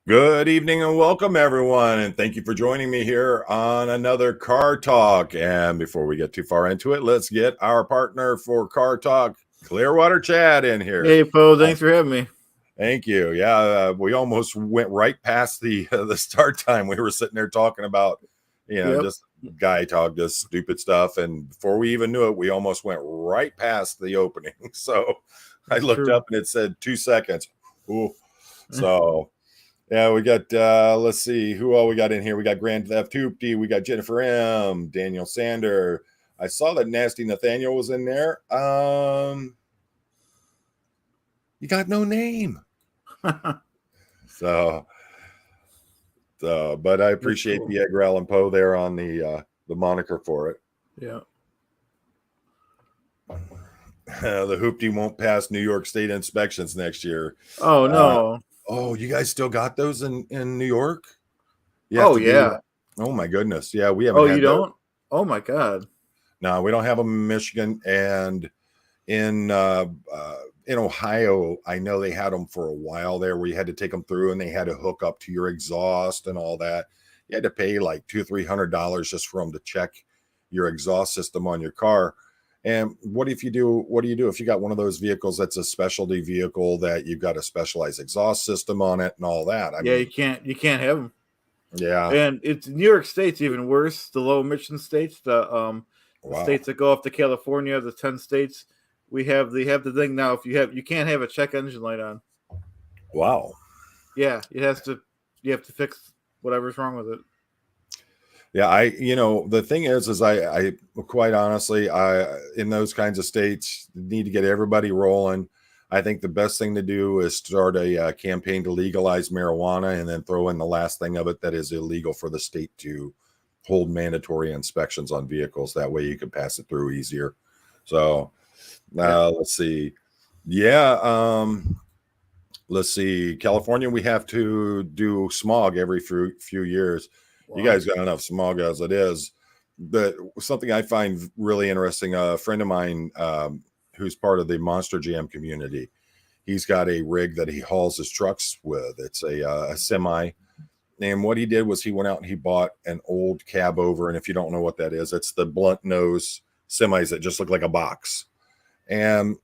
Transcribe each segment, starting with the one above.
Good evening and welcome, everyone. And thank you for joining me here on another Car Talk. And before we get too far into it, let's get our partner for Car Talk, Clearwater Chad, in here. Hey, Poe, thanks for having me. Thank you. Yeah, we almost went right past the start time. We were sitting there talking about, just guy talk, just stupid stuff. And before we even knew it, we almost went right past the opening. So I looked up and it said 2 seconds. Ooh. So yeah, we got let's see who all we got in here. We got Grand Theft Hoopty, we got Jennifer M, Daniel Sander. I saw that Nasty Nathaniel was in there. You got no name. so but I appreciate cool. The Edgar Allan Poe there on the moniker for it. Yeah. The Hoopty won't pass New York State inspections next year. Oh no. Oh, you guys still got those in New York? Oh yeah. Oh my goodness. Yeah, we haven't. Oh, you don't? Oh my God. No, we don't have them in Michigan, and in Ohio, I know they had them for a while there, where you had to take them through, and they had to hook up to your exhaust and all that. You had to pay like $200-300 just for them to check your exhaust system on your car. And what do you do if you got one of those vehicles that's a specialty vehicle that you've got a specialized exhaust system on it and all that? I mean, you can't have them. Yeah, and it's New York State's even worse. The low emission states, the states that go up to California, the 10 states, they have the thing now. If you can't have a check engine light on. Wow. Yeah, you have to fix whatever's wrong with it. Yeah, the thing is I quite honestly, in those kinds of states, need to get everybody rolling. I think the best thing to do is start a campaign to legalize marijuana, and then throw in the last thing of it that is illegal for the state to hold mandatory inspections on vehicles. That way you can pass it through easier. So let's see. Yeah. Let's see. California, we have to do smog every few years. Wow. You guys got enough smog as it is. But something I find really interesting, a friend of mine who's part of the Monster Jam community, he's got a rig that he hauls his trucks with. It's a semi. And what he did was he went out and he bought an old cab over. And if you don't know what that is, it's the blunt nose semis that just look like a box. And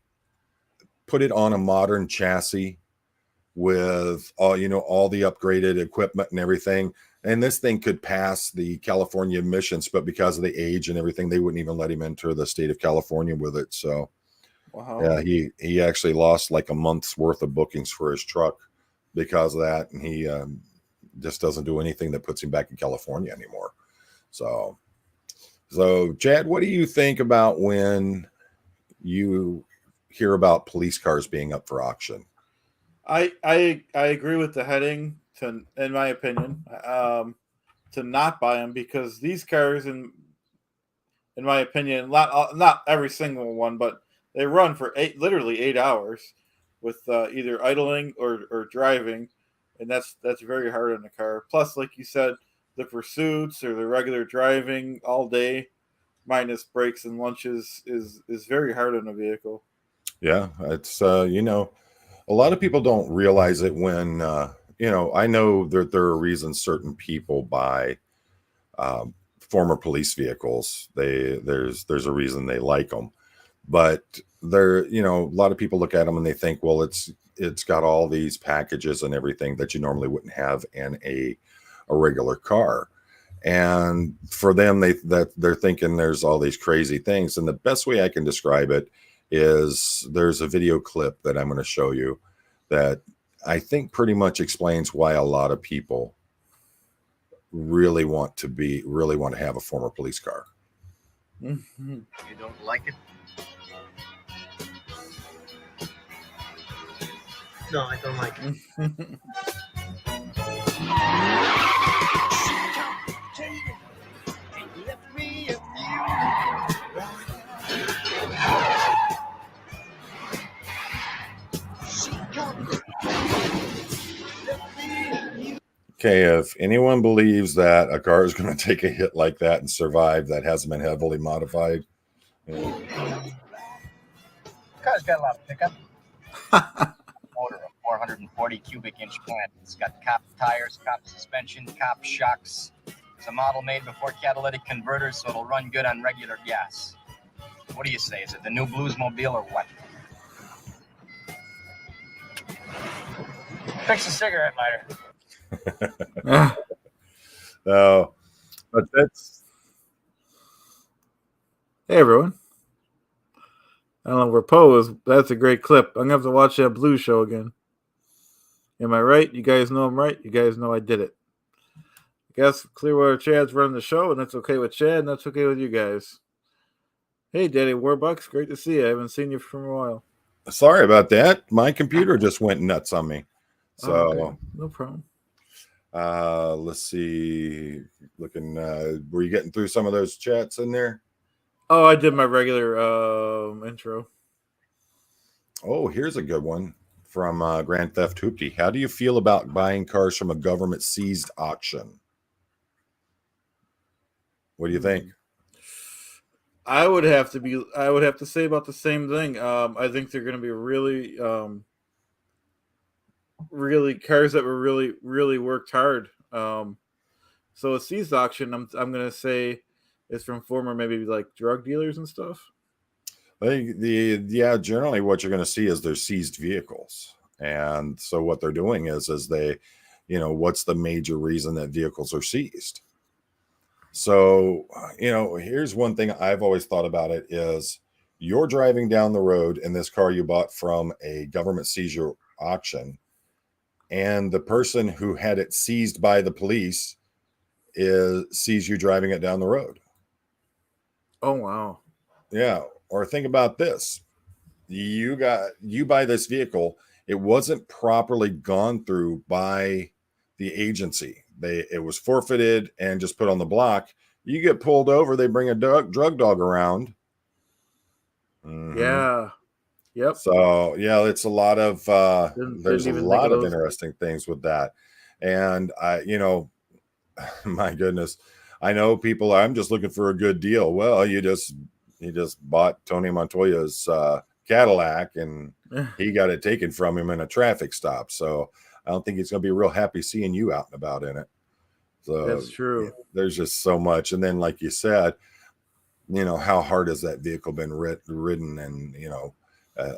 put it on a modern chassis with all the upgraded equipment and everything. And this thing could pass the California emissions, but because of the age and everything, they wouldn't even let him enter the state of California with it. So, wow. Yeah, he actually lost like a month's worth of bookings for his truck because of that. And he just doesn't do anything that puts him back in California anymore. So Chad, what do you think about when you hear about police cars being up for auction? I agree with the heading, in my opinion, to not buy them, because these cars, in my opinion, not every single one, but they run for literally 8 hours with either idling or driving, and that's very hard on the car. Plus, like you said, the pursuits or the regular driving all day, minus breaks and lunches, is very hard on a vehicle. Yeah, it's a lot of people don't realize it when I know that there are reasons certain people buy former police vehicles. There's a reason they like them, but a lot of people look at them and they think, well, it's got all these packages and everything that you normally wouldn't have in a regular car. And for them, they're thinking there's all these crazy things. And the best way I can describe it is there's a video clip that I'm going to show you that I think pretty much explains why a lot of people really want to have a former police car. Mm-hmm. You don't like it? No, I don't like it. Okay, if anyone believes that a car is going to take a hit like that and survive, that hasn't been heavily modified. Car's got a lot of pickup. Motor, of 440 cubic inch plant. It's got cop tires, cop suspension, cop shocks. It's a model made before catalytic converters, so it'll run good on regular gas. What do you say? Is it the new Bluesmobile or what? Fix the cigarette lighter. No, but that's Hey everyone. I don't know where Poe is. That's a great clip. I'm gonna have to watch that Blue show again. Am I right? You guys know I'm right. You guys know I did it. I guess Clearwater Chad's running the show, and that's okay with Chad, and that's okay with you guys. Hey, Daddy Warbucks, great to see you. I haven't seen you for a while. sorry about that. My computer just went nuts on me. So okay. No problem. let's see. Looking, were you getting through some of those chats in there? Oh, I did my regular intro. Oh, here's a good one from Grand Theft Hoopty. How do you feel about buying cars from a government seized auction? What do you think? I would have to say about the same thing. I think they're going to be really cars that were really worked hard. So a seized auction, I'm going to say, is from former maybe like drug dealers and stuff. I think generally what you're going to see is they're seized vehicles, and so what they're doing is they, what's the major reason that vehicles are seized? So here's one thing I've always thought about it is you're driving down the road in this car you bought from a government seizure auction, and the person who had it seized by the police sees you driving it down the road. Oh wow. Yeah. Or think about this. You buy this vehicle, it wasn't properly gone through by the agency. It was forfeited and just put on the block. You get pulled over, they bring a drug dog around. Mm-hmm. Yeah. Yep. So yeah, it's a lot of there's a lot of interesting things with that. And my goodness, I know people, I'm just looking for a good deal. Well, he just bought Tony Montoya's Cadillac, and he got it taken from him in a traffic stop. So I don't think he's going to be real happy seeing you out and about in it. So that's true. There's just so much. And then, like you said, how hard has that vehicle been ridden? And,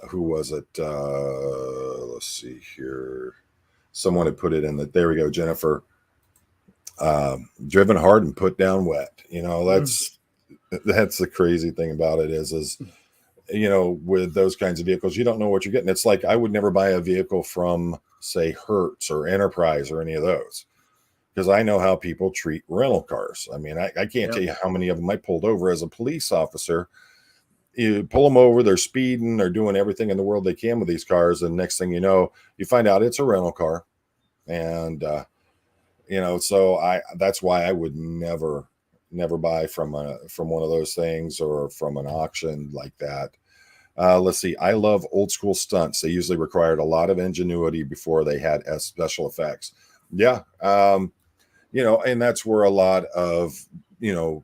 who was it? Let's see here. Someone had put it in there we go, Jennifer. Driven hard and put down wet. That's the crazy thing about it is with those kinds of vehicles, you don't know what you're getting. It's like I would never buy a vehicle from, say, Hertz or Enterprise or any of those, because I know how people treat rental cars. I mean, I can't tell you how many of them I pulled over as a police officer. You pull them over, they're speeding, they're doing everything in the world they can with these cars, and next thing you know, you find out it's a rental car. And so that's why I would never buy from one of those things or from an auction like that. Let's see. I love old school stunts. They usually required a lot of ingenuity before they had special effects. Yeah. And that's where a lot of,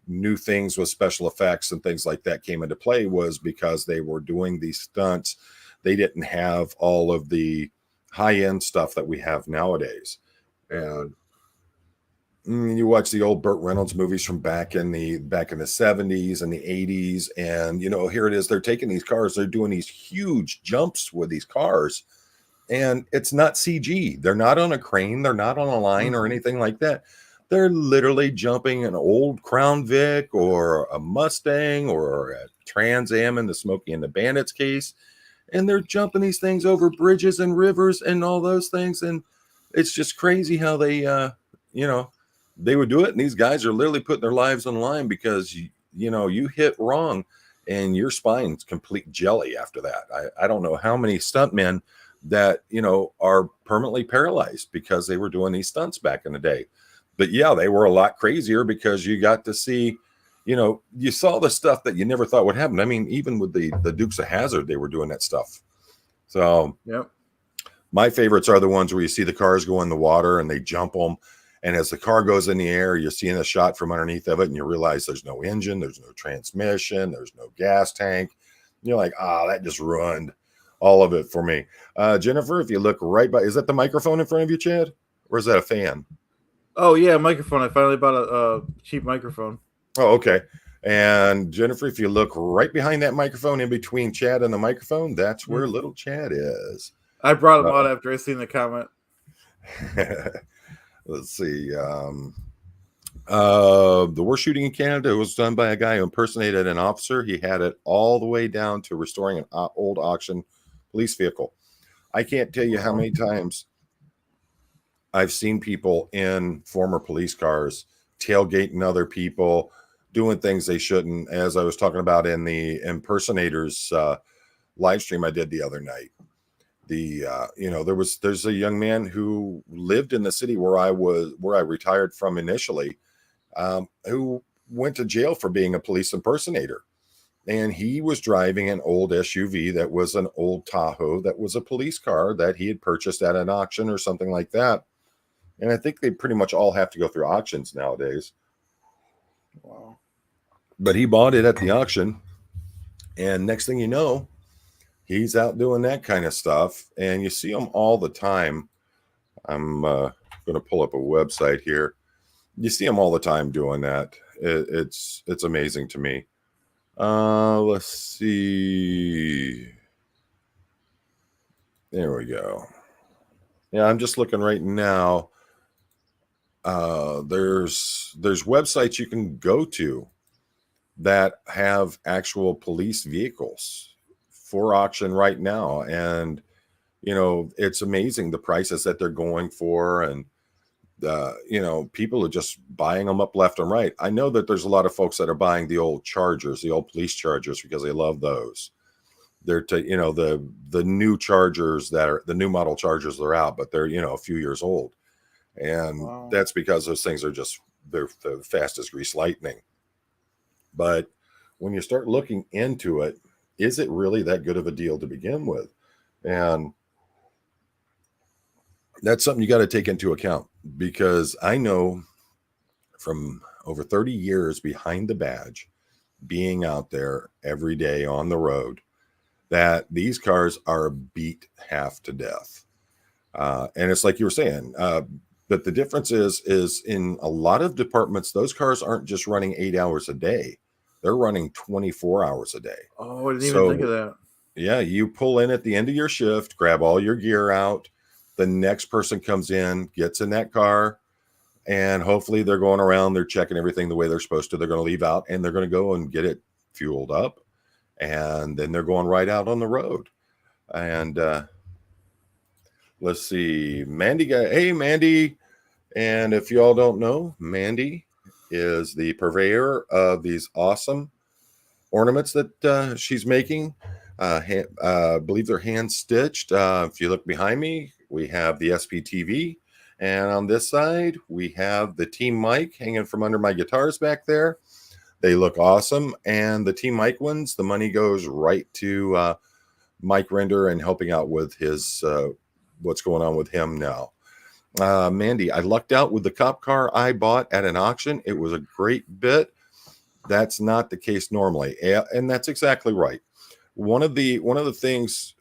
new things with special effects and things like that came into play, was because they were doing these stunts. They didn't have all of the high end stuff that we have nowadays. And you watch the old Burt Reynolds movies from back in the 70s and the 80s, and here it is, they're taking these cars, they're doing these huge jumps with these cars, and it's not CG. They're not on a crane, they're not on a line or anything like that. They're literally jumping an old Crown Vic or a Mustang or a Trans Am in the Smokey and the Bandits case, and they're jumping these things over bridges and rivers and all those things. And it's just crazy how they they would do it, and these guys are literally putting their lives on the line because you hit wrong and your spine's complete jelly after that. I don't know how many stuntmen that are permanently paralyzed because they were doing these stunts back in the day. But yeah, they were a lot crazier because you got to see, you saw the stuff that you never thought would happen. I mean, even with the Dukes of Hazzard, they were doing that stuff. So yep. My favorites are the ones where you see the cars go in the water and they jump them. And as the car goes in the air, you're seeing a shot from underneath of it, and you realize there's no engine, there's no transmission, there's no gas tank. You're like, that just ruined all of it for me. Jennifer, if you look right by, is that the microphone in front of you, Chad? Or is that a fan? Oh yeah, microphone. I finally bought a cheap microphone. Oh, okay. And Jennifer, if you look right behind that microphone, in between Chad and the microphone, that's where little Chad is. I brought him out after I seen the comment. Let's see. The worst shooting in Canada was done by a guy who impersonated an officer. He had it all the way down to restoring an old auction police vehicle. I can't tell you how many times I've seen people in former police cars tailgating other people, doing things they shouldn't, as I was talking about in the impersonators live stream I did the other night. There's a young man who lived in the city where I retired from initially, who went to jail for being a police impersonator. And he was driving an old SUV that was an old Tahoe that was a police car that he had purchased at an auction or something like that. And I think they pretty much all have to go through auctions nowadays. Wow. But he bought it at the auction. And next thing you know, he's out doing that kind of stuff. And you see him all the time. I'm going to pull up a website here. You see him all the time doing that. It's amazing to me. Let's see. There we go. Yeah, I'm just looking right now. There's websites you can go to that have actual police vehicles for auction right now, and it's amazing the prices that they're going for, and people are just buying them up left and right. I know that there's a lot of folks that are buying the old Chargers, the old police Chargers, because they love those. They're the new Chargers that are the new model Chargers that are out, but they're a few years old. And that's because those things are they're the fastest grease lightning. But when you start looking into it, is it really that good of a deal to begin with? And that's something you got to take into account, because I know from over 30 years behind the badge, being out there every day on the road, that these cars are beat half to death. And it's like you were saying, but the difference is in a lot of departments, those cars aren't just running 8 hours a day. They're running 24 hours a day. Oh, I didn't even think of that. Yeah, you pull in at the end of your shift, grab all your gear out. The next person comes in, gets in that car, and hopefully they're going around, they're checking everything the way they're supposed to. They're going to leave out and they're going to go and get it fueled up. And then they're going right out on the road. And let's see, hey, Mandy. And if you all don't know, Mandy is the purveyor of these awesome ornaments that she's making. I believe they're hand stitched. If you look behind me, we have the SPTV. And on this side, we have the Team Mic hanging from under my guitars back there. They look awesome. And the Team Mic ones, the money goes right to Mike Render and helping out with his what's going on with him now. Mandy, I lucked out with the cop car I bought at an auction. It was a great bit. That's not the case normally. And that's exactly right. One of the things,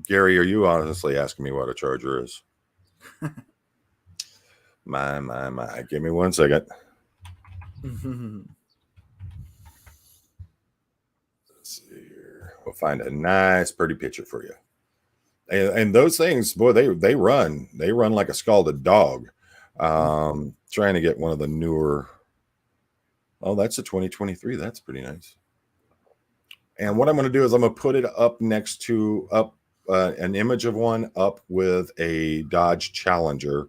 Gary, are you honestly asking me what a Charger is? My. Give me 1 second. Let's see here. We'll find a nice, pretty picture for you. And those things, boy, they run like a scalded dog. Trying to get one of the newer. Oh, that's a 2023. That's pretty nice. And what I'm going to do is I'm going to put it up next to an image of one up with a Dodge Challenger.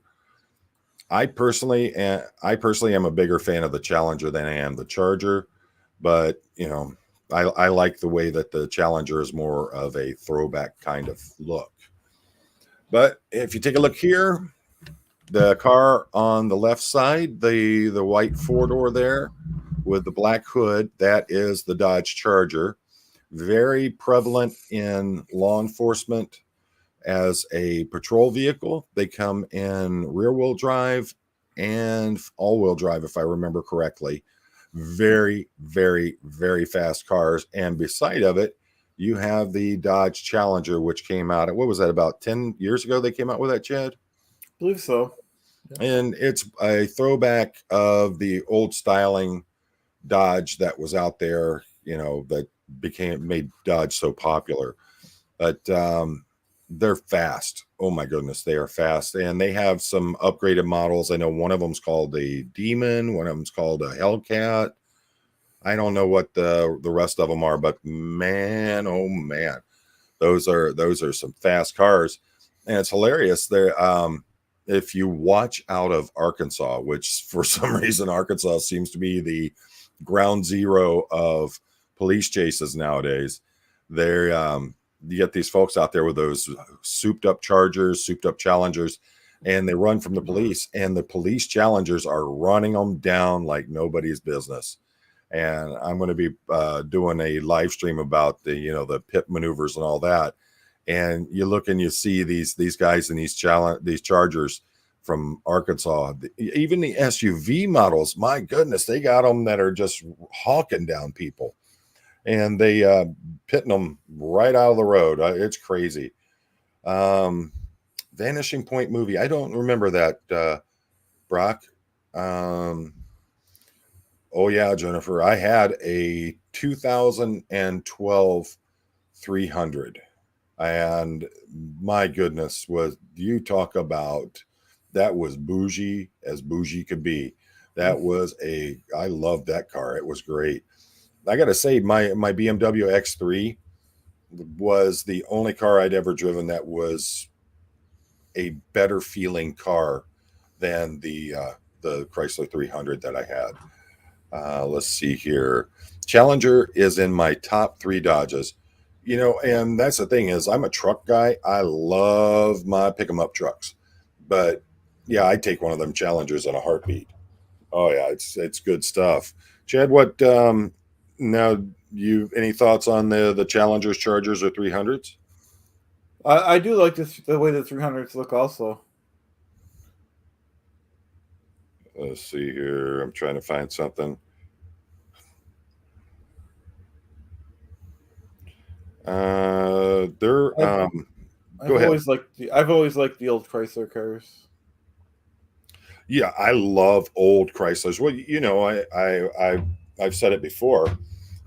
I personally am a bigger fan of the Challenger than I am the Charger, but I like the way that the Challenger is more of a throwback kind of look. But if you take a look here, the car on the left side, the white four-door there with the black hood, that is the Dodge Charger. Very prevalent in law enforcement as a patrol vehicle. They come in rear-wheel drive and all-wheel drive, if I remember correctly. Very, very, very fast cars. And beside of it, you have the Dodge Challenger, which came out, what was that, about 10 years ago they came out with that, Chad? I believe so. And it's a throwback of the old styling Dodge that was out there, that made Dodge so popular. But they're fast. Oh my goodness, they are fast. And they have some upgraded models. I know one of them's called the Demon, one of them's called a Hellcat. I don't know what the rest of them are, but man, oh man, those are some fast cars. And it's hilarious. They're if you watch out of Arkansas, which for some reason Arkansas seems to be the ground zero of police chases nowadays, they're you get these folks out there with those souped up Chargers, souped up Challengers, and they run from the police, and the police Challengers are running them down like nobody's business. And I'm going to be doing a live stream about the pit maneuvers and all that. And you look and you see these guys in these Chargers from Arkansas, even the SUV models. My goodness, they got them that are just hawking down people, and they pitting them right out of the road. It's crazy. Vanishing Point movie. I don't remember that, Brock. Oh yeah, Jennifer. I had a 2012 300. And my goodness, was you talk about, that was bougie as bougie could be. That was I loved that car. It was great. I got to say, my BMW X3 was the only car I'd ever driven that was a better feeling car than the Chrysler 300 that I had. Let's see here. Challenger is in my top 3 Dodges. And that's the thing, is I'm a truck guy. I love my pick 'em up trucks, but yeah, I'd take one of them Challengers in a heartbeat. Oh yeah, it's good stuff. Chad, what now, you any thoughts on the Challengers, Chargers, or 300s? I do like the way the 300s look also. Let's see here. I'm trying to find something. They're Go ahead. I've always liked the old Chrysler cars. Yeah, I love old Chryslers. Well, I've said it before.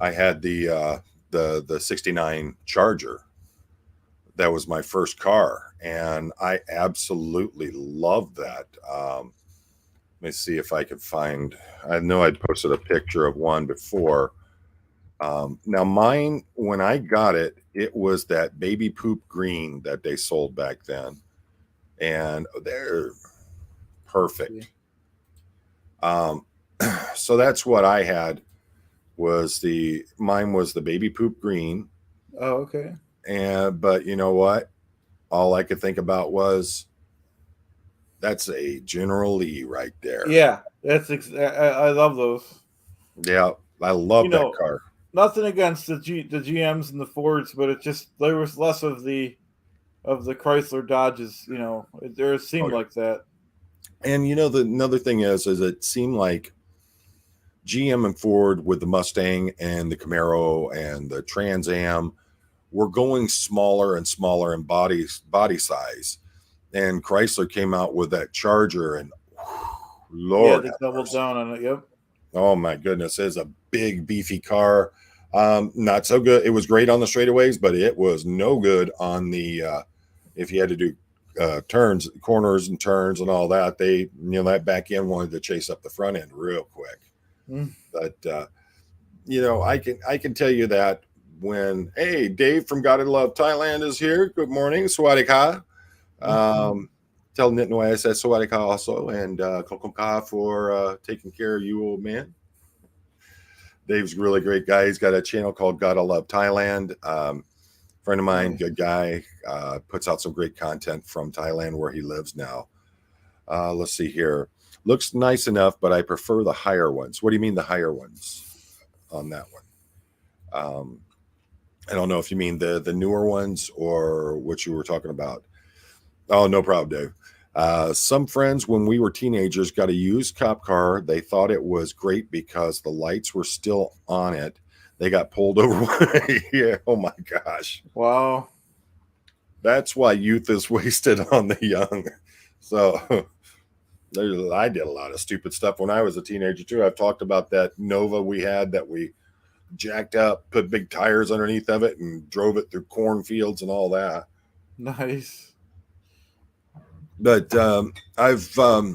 I had the 69 Charger. That was my first car, and I absolutely loved that. Let me see if I could find. I know I'd posted a picture of one before. Now mine, when I got it, it was that baby poop green that they sold back then, and they're perfect. So that's what I had. Mine was the baby poop green. Oh, okay. But you know what? All I could think about was, that's a General Lee right there. Yeah, I love those. Yeah, I love that car. Nothing against the GMs and the Fords, but it just, there was less of the Chrysler Dodges. It seemed like that. And another thing is it seemed like GM and Ford with the Mustang and the Camaro and the Trans Am were going smaller and smaller in body size, and Chrysler came out with that Charger, and Lord, yeah, they doubled down on it. Yep. Oh my goodness, it's a big beefy car. Not so good. It was great on the straightaways, but it was no good on the if you had to do turns, corners and turns and all that. That back end wanted to chase up the front end real quick. But I can tell you that when, hey, Dave from Gotta Love Thailand is here. Good morning, Sawasdee Ka. Tell Nitnoy I said Sawasdee Ka also, and Kokom Ka for taking care of you, old man. Dave's a really great guy. He's got a channel called Gotta Love Thailand. Friend of mine, good guy, puts out some great content from Thailand where he lives now. Let's see here. Looks nice enough, but I prefer the higher ones. What do you mean the higher ones on that one? I don't know if you mean the newer ones or what you were talking about. Oh, no problem, Dave. Some friends, when we were teenagers, got a used cop car. They thought it was great because the lights were still on it. They got pulled over. Yeah. Oh my gosh. Wow. That's why youth is wasted on the young. So I did a lot of stupid stuff when I was a teenager too. I've talked about that Nova we had that we jacked up, put big tires underneath of it, and drove it through cornfields and all that. Nice. But I've told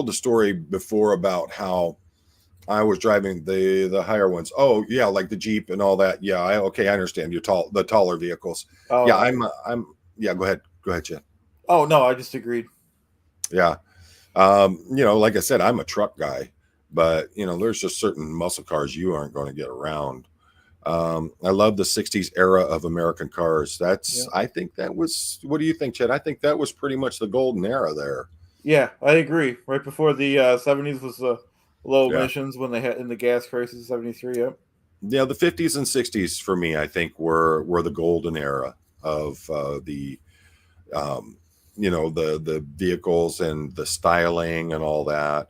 the story before about how I was driving the higher ones. Oh yeah, like the Jeep and all that. Yeah, I understand. The taller vehicles. Oh, Yeah, I'm. Yeah, go ahead, Chad. Oh no, I just agreed. Yeah, like I said, I'm a truck guy, but there's just certain muscle cars you aren't going to get around. I love the '60s era of American cars. I think that was. What do you think, Chad? I think that was pretty much the golden era there. Yeah, I agree. Right before the 70s was low Yeah. emissions when they had in the gas crisis 73. Yep. Yeah, the '50s and '60s for me, I think, were the golden era of the the vehicles and the styling and all that.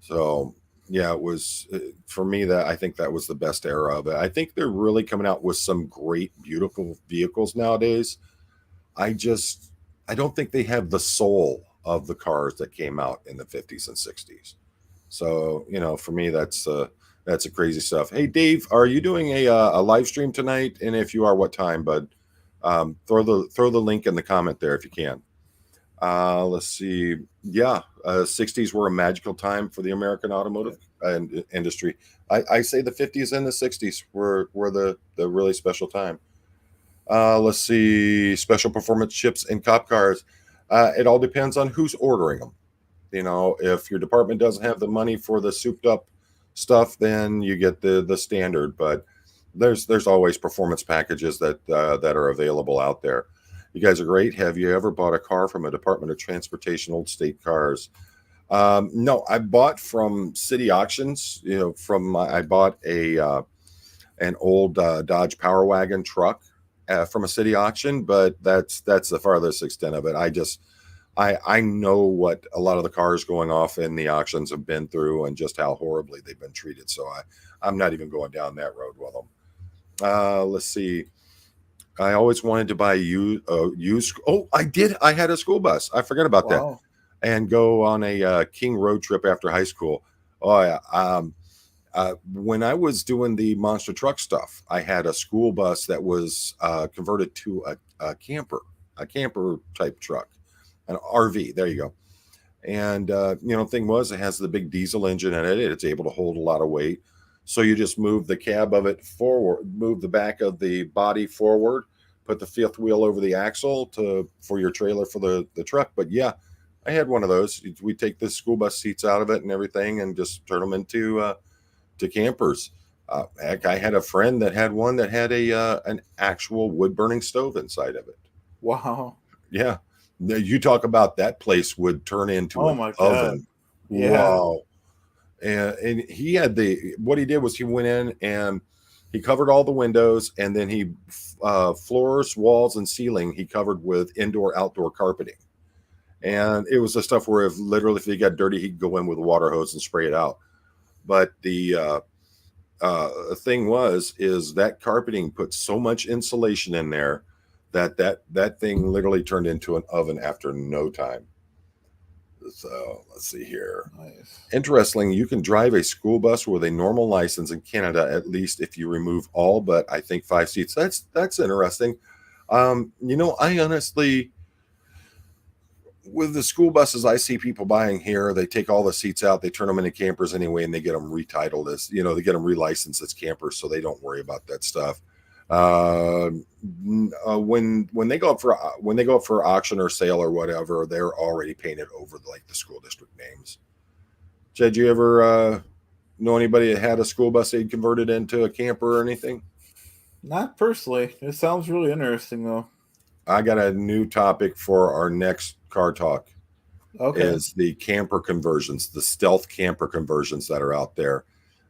So yeah, it was for me that I think that was the best era of it. I think they're really coming out with some great, beautiful vehicles nowadays. I just I don't think they have the soul of the cars that came out in the '50s and '60s. So for me, that's a crazy stuff. Hey, Dave, are you doing a live stream tonight? And if you are, what time? But throw the link in the comment there if you can. Let's see. Yeah, '60s were a magical time for the American automotive industry. I say the '50s and the '60s were the really special time. Let's see. Special performance chips in cop cars. It all depends on who's ordering them. If your department doesn't have the money for the souped up stuff, then you get the standard. But there's always performance packages that are available out there. You guys are great. Have you ever bought a car from a Department of Transportation old state cars? No, I bought from city auctions. I bought an old Dodge Power Wagon truck from a city auction, but that's the farthest extent of it. I know what a lot of the cars going off in the auctions have been through and just how horribly they've been treated. So I'm not even going down that road with them. Let's see. I always wanted to buy a used. Oh, I did. I had a school bus. I forgot about that. And go on a King road trip after high school. Oh yeah. When I was doing the monster truck stuff, I had a school bus that was converted to a camper type truck, an RV. There you go. And thing was, it has the big diesel engine in it. It's able to hold a lot of weight. So you just move the cab of it forward, move the back of the body forward, put the fifth wheel over the axle for your trailer for the truck. But yeah, I had one of those. We take the school bus seats out of it and everything, and just turn them into to campers. Heck, I had a friend that had one that had an actual wood burning stove inside of it. Wow. Yeah. Now, you talk about that place would turn into an my oven. God. Yeah. Wow. And he had what he did was he went in and he covered all the windows, and then he floors, walls, and ceiling he covered with indoor outdoor carpeting. And it was the stuff where if he got dirty, he'd go in with a water hose and spray it out. But the thing is that carpeting put so much insulation in there that thing literally turned into an oven after no time. So let's see here. Nice. Interesting, you can drive a school bus with a normal license in Canada, at least if you remove all but I think 5 seats. That's interesting. I honestly, with the school buses I see people buying here, they take all the seats out, they turn them into campers anyway, and they get them retitled as, they get them relicensed as campers, so they don't worry about that stuff. When they go up for auction or sale or whatever, they're already painted over like the school district names. Did you ever know anybody that had a school bus they'd converted into a camper or anything? Not personally. It sounds really interesting though. I got a new topic for our next car talk. Okay. Is the camper conversions, the stealth camper conversions that are out there.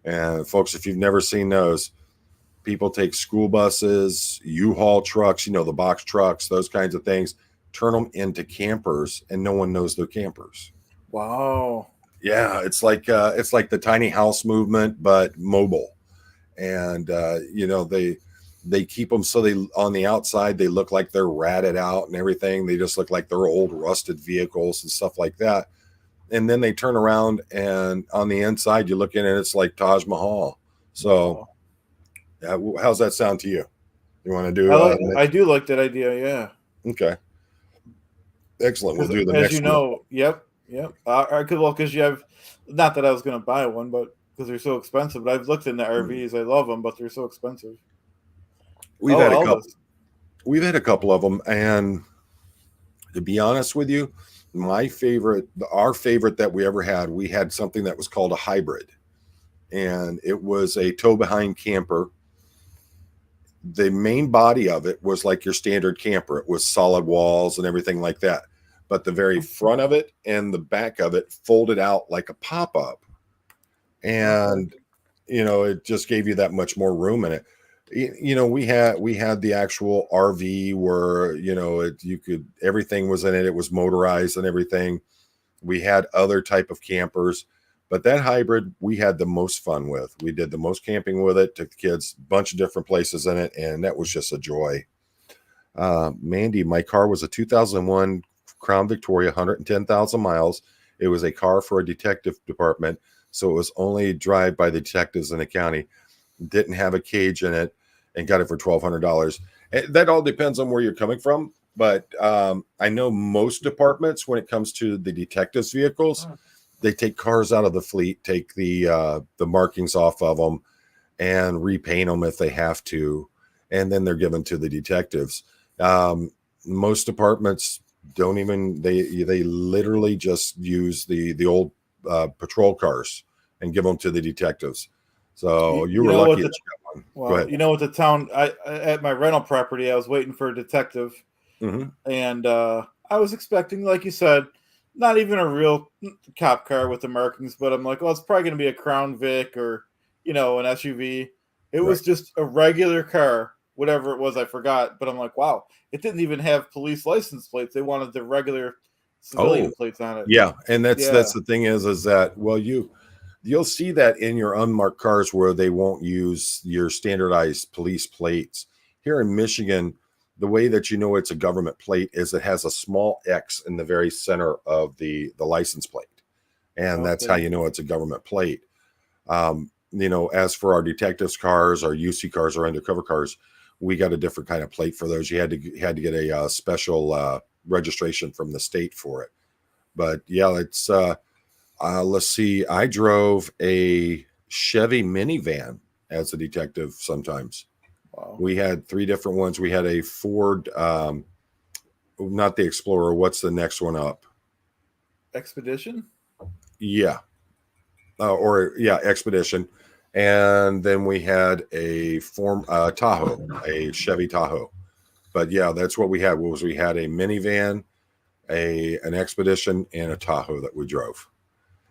And folks, if you've never seen those, people take school buses, U-Haul trucks, the box trucks, those kinds of things, turn them into campers, and no one knows they're campers. Wow. Yeah, it's like the tiny house movement, but mobile. and they keep them so they on the outside they look like they're ratted out and everything. They just look like they're old rusted vehicles and stuff like that. And then they turn around and on the inside you look in and it's like Taj Mahal. So how's that sound to you? You want to do I do like that idea. Yeah. okay, excellent. We'll do the as next you know. Yep. Because you have, not that I was going to buy one, but because they're so expensive. But I've looked into RVs. I love them, but they're so expensive. We've had a couple. We've had a couple of them, and to be honest with you, our favorite that we ever had, we had something that was called a hybrid, and it was a tow behind camper. The main body of it was like your standard camper. It was solid walls and everything like that. But the very front of it and the back of it folded out like a pop-up. And, it just gave you that much more room in it. We had the actual RV where, everything was in it. It was motorized and everything. We had other type of campers, but that hybrid we had the most fun with. We did the most camping with it, took the kids a bunch of different places in it, and that was just a joy. Mandy, my car was a 2001 Crown Victoria, 110,000 miles. It was a car for a detective department, so it was only drive by the detectives in the county. Didn't have a cage in it, and got it for $1,200. That all depends on where you're coming from, but I know most departments, when it comes to the detectives' vehicles, they take cars out of the fleet, take the markings off of them, and repaint them if they have to, and then they're given to the detectives. Most departments don't even they literally just use the old patrol cars and give them to the detectives. So you were lucky that you got one. Well, go ahead. What the town at my rental property, I was waiting for a detective, and I was expecting, like you said, not even a real cop car with the markings, but I'm like, well, it's probably going to be a Crown Vic or an SUV. It was just a regular car, whatever it was, I forgot. But I'm like, wow, it didn't even have police license plates. They wanted the regular civilian plates on it. Yeah, and that's the thing is that, well, you'll see that in your unmarked cars where they won't use your standardized police plates. Here in Michigan, the way that it's a government plate is it has a small X in the very center of the license plate, and that's how it's a government plate. As for our detectives cars, our UC cars, or undercover cars, we got a different kind of plate for those. You had to get a special registration from the state for it. But yeah, it's let's see. I drove a Chevy minivan as a detective sometimes. Wow. We had 3 different ones. We had a Ford, not the Explorer. What's the next one up? Expedition? Yeah. Expedition. And then we had a Tahoe, a Chevy Tahoe. But yeah, that's what we had. We had a minivan, an Expedition, and a Tahoe that we drove.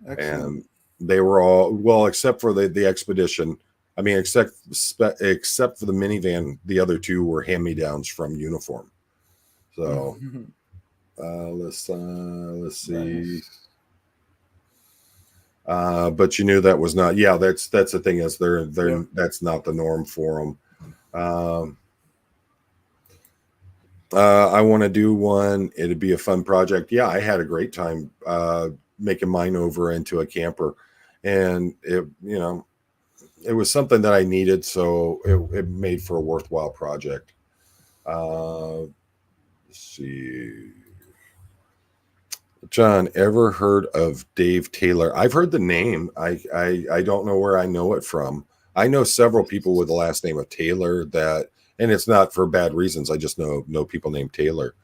Excellent. And they were all, except for the Expedition. I mean, except for the minivan, the other 2 were hand-me-downs from uniform. So let's see. Nice. But you knew that was not. Yeah, that's the thing is they're that's not the norm for them. I want to do one. It'd be a fun project. Yeah, I had a great time making mine over into a camper, and it was something that I needed, so it made for a worthwhile project. Let's see. John, ever heard of Dave Taylor? I've heard the name. I don't know where I know it from. I know several people with the last name of Taylor and it's not for bad reasons. I just know people named Taylor.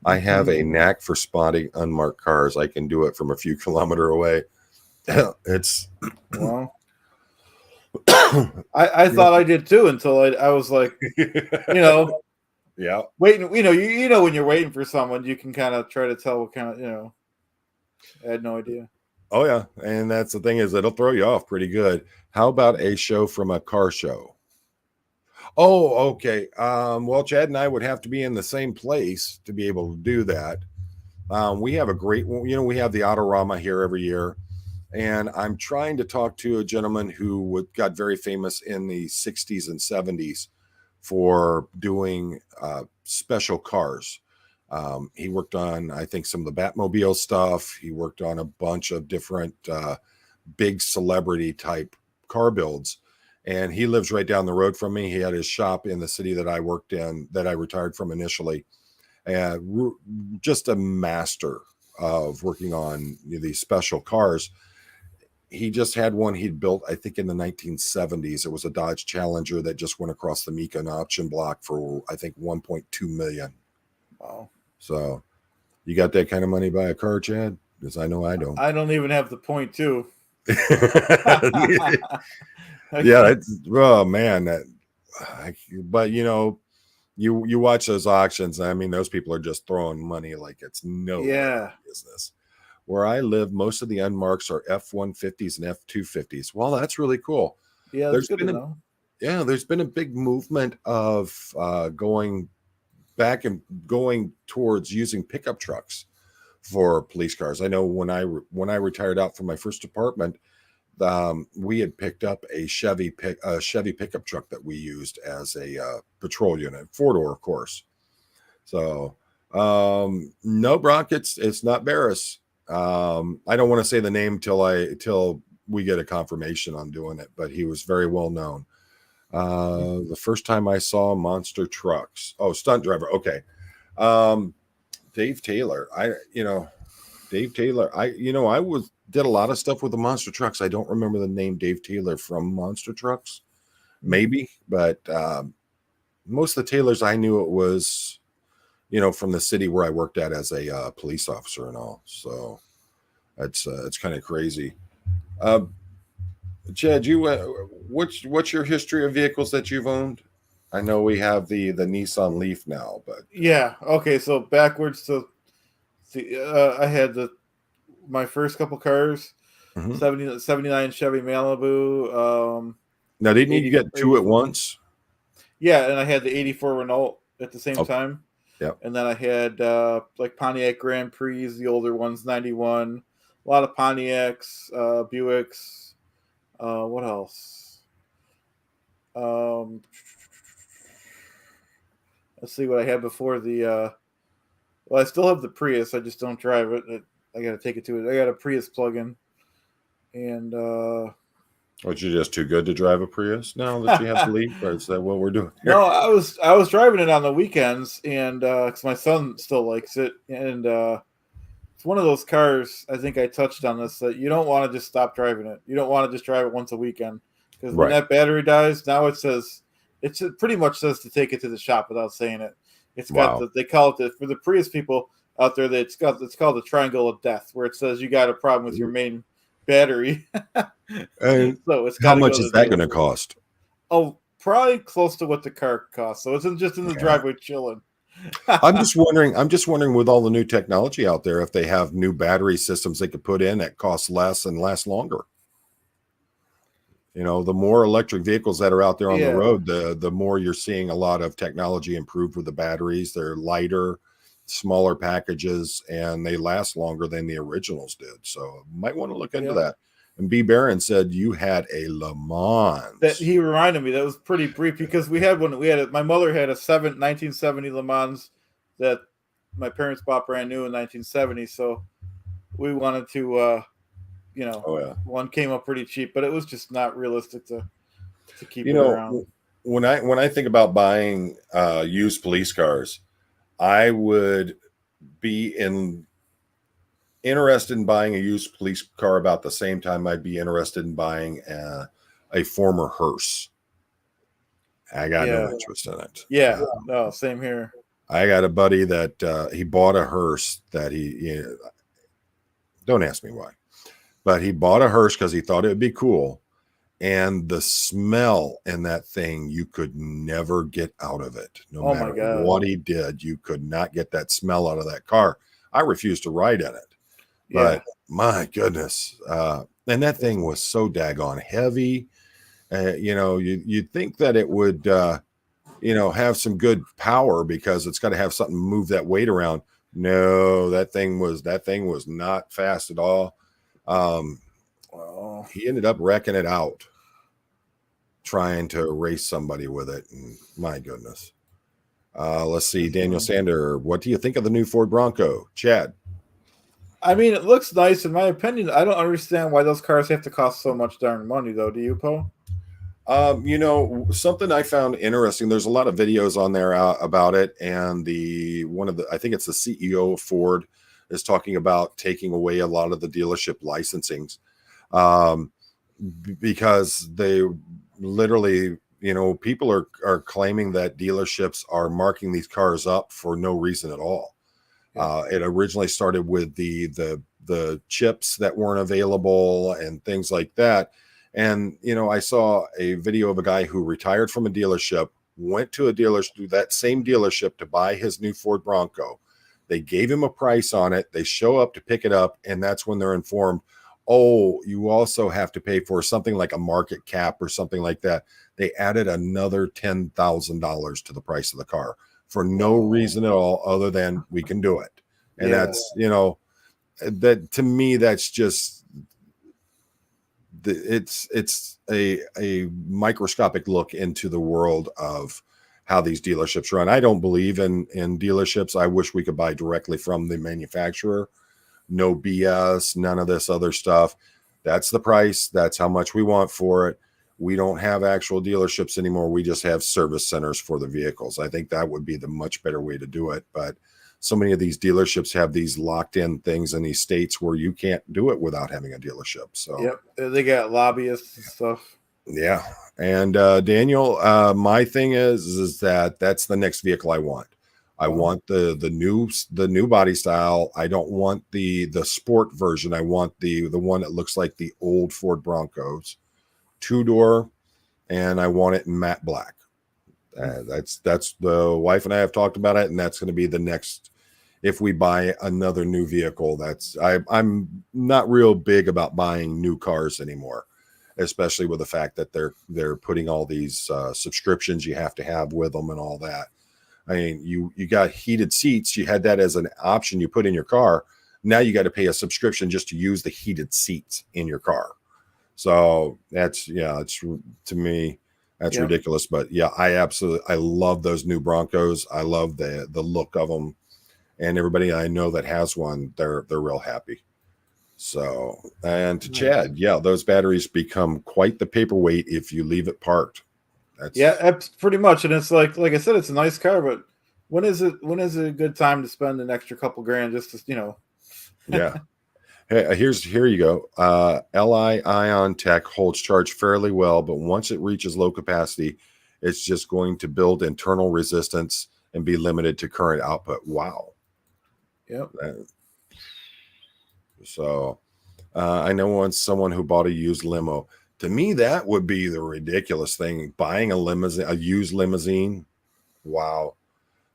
I have a knack for spotting unmarked cars. I can do it from a few kilometers away. It's well. I thought I did too until I was like, yeah, waiting. When you're waiting for someone, you can kind of try to tell what kind of, I had no idea. Oh yeah, and that's the thing is it'll throw you off pretty good. How about a show from a car show? Oh, okay. Well, Chad and I would have to be in the same place to be able to do that. We have a great, we have the Autorama here every year. And I'm trying to talk to a gentleman who got very famous in the 60s and 70s for doing special cars. He worked on, I think, some of the Batmobile stuff. He worked on a bunch of different big celebrity type car builds. And he lives right down the road from me. He had his shop in the city that I worked in, that I retired from initially. And just a master of working on these special cars. He just had one he'd built, I think, in the 1970s. It was a Dodge Challenger that just went across the Macon auction block for, I think, 1.2 million. Wow. So you got that kind of money to buy a car, Chad? Because I know I don't. I don't even have the 0.2. Yeah, oh man, but you watch those auctions. I mean, those people are just throwing money like it's no business. Where I live, most of the unmarks are F-150s and F-250s. Well, that's really cool. Yeah, that's good to know. There's been a big movement of going back and going towards using pickup trucks for police cars. I know when I retired out from my first department, we had picked up a Chevy pickup truck that we used as a patrol unit, 4-door, of course. So no, Brock, it's not Barris. I don't want to say the name till we get a confirmation on doing it, but he was very well known. The first time I saw monster trucks, stunt driver. Okay. Dave Taylor. I did a lot of stuff with the monster trucks. I don't remember the name Dave Taylor from Monster Trucks, maybe, but most of the Taylors I knew, it was from the city where I worked at as a police officer and all. So it's kind of crazy. Chad, what's your history of vehicles that you've owned? I know we have the Nissan Leaf now, but yeah. Okay, so backwards to I had my first couple cars, 79 Chevy Malibu. Now, didn't you get two at once? Yeah, and I had the 84 Renault at the same time. Yeah. And then I had like Pontiac Grand Prix, the older ones, 91. A lot of Pontiacs, Buicks. What else? Let's see what I had before the. Well, I still have the Prius. I just don't drive it. I got to take it to it. I got a Prius plug-in. And. Was you just too good to drive a Prius now that you have to leave? Or is that what we're doing here? No, I was driving it on the weekends, and because my son still likes it, and it's one of those cars. I think I touched on this, that you don't want to just stop driving it. You don't want to just drive it once a weekend, because when that battery dies, now it pretty much says to take it to the shop without saying it. It's got they call it for the Prius people out there. That it's called the triangle of death, where it says you got a problem with your main battery. So it's how much is that going to cost? Oh, probably close to what the car costs. So it's just in the driveway chilling. I'm just wondering with all the new technology out there, if they have new battery systems they could put in that cost less and last longer. The more electric vehicles that are out there on the road, the more you're seeing a lot of technology improved with the batteries. They're lighter, smaller packages, and they last longer than the originals did. So might want to look into that. And B. Barron said you had a Le Mans. That he reminded me, that was pretty brief, because we had one. My mother had a 1970 Le Mans that my parents bought brand new in 1970. So we wanted to, one came up pretty cheap, but it was just not realistic to keep it around. When I think about buying used police cars, I would be interested in buying a used police car about the same time I'd be interested in buying a former hearse. I got no interest in it. Yeah, no, same here. I got a buddy that he bought a hearse that he don't ask me why, but he bought a hearse because he thought it would be cool. And the smell in that thing, you could never get out of it. No matter what he did, you could not get that smell out of that car. I refused to ride in it. But my goodness. And that thing was so daggone heavy. You'd think that it would, have some good power because it's got to have something to move that weight around. No, that thing was not fast at all. Oh, He ended up wrecking it out, trying to race somebody with it. And my goodness. Let's see, Daniel Sander. What do you think of the new Ford Bronco, Chad? I mean, it looks nice in my opinion. I don't understand why those cars have to cost so much darn money, though. Do you, Poe? Something I found interesting. There's a lot of videos on there about it, and I think it's the CEO of Ford is talking about taking away a lot of the dealership licensings, um, because they literally, people are claiming that dealerships are marking these cars up for no reason at all. It originally started with the chips that weren't available and things like that. And I saw a video of a guy who retired from a dealership, went to that same dealership to buy his new Ford Bronco. They gave him a price on it. They show up to pick it up, and that's when they're informed, oh, you also have to pay for something like a market cap or something like that. They added another $10,000 to the price of the car for no reason at all other than we can do it. And that's, that to me, that's just, it's a microscopic look into the world of how these dealerships run. I don't believe in dealerships. I wish we could buy directly from the manufacturer. No BS, none of this other stuff. That's the price. That's how much we want for it. We don't have actual dealerships anymore. We just have service centers for the vehicles. I think that would be the much better way to do it. But so many of these dealerships have these locked in things in these states where you can't do it without having a dealership. So yep, they got lobbyists and stuff. Yeah. And Daniel, my thing is that that's the next vehicle I want. I want the new body style. I don't want the sport version. I want the one that looks like the old Ford Broncos, 2-door, and I want it in matte black. That's the wife and I have talked about it, and that's going to be the next. If we buy another new vehicle, I'm not real big about buying new cars anymore, especially with the fact that they're putting all these subscriptions you have to have with them and all that. I mean, you got heated seats. You had that as an option you put in your car. Now you got to pay a subscription just to use the heated seats in your car. So it's to me, that's ridiculous. But yeah, I love those new Broncos. I love the look of them, and everybody I know that has one, they're real happy. So, and to Chad, yeah, those batteries become quite the paperweight if you leave it parked. That's pretty much. And it's like I said, it's a nice car, but when is it a good time to spend an extra couple grand just to, Yeah. Hey, here you go. Li Ion Tech holds charge fairly well, but once it reaches low capacity, it's just going to build internal resistance and be limited to current output. Wow. Yep. So I know someone who bought a used limo. To me, that would be the ridiculous thing, buying a used limousine. Wow.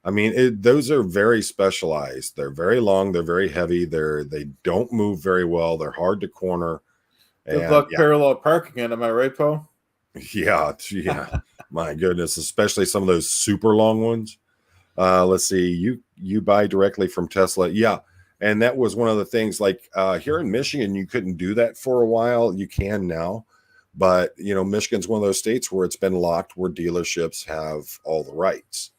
I mean, those are very specialized. They're very long. They're very heavy. They don't move very well. They're hard to corner. Good luck parallel parking it. Am I right, Poe? Yeah. My goodness, especially some of those super long ones. Let's see. You buy directly from Tesla. Yeah. And that was one of the things, like here in Michigan, you couldn't do that for a while. You can now. But, Michigan's one of those states where it's been locked, where dealerships have all the rights.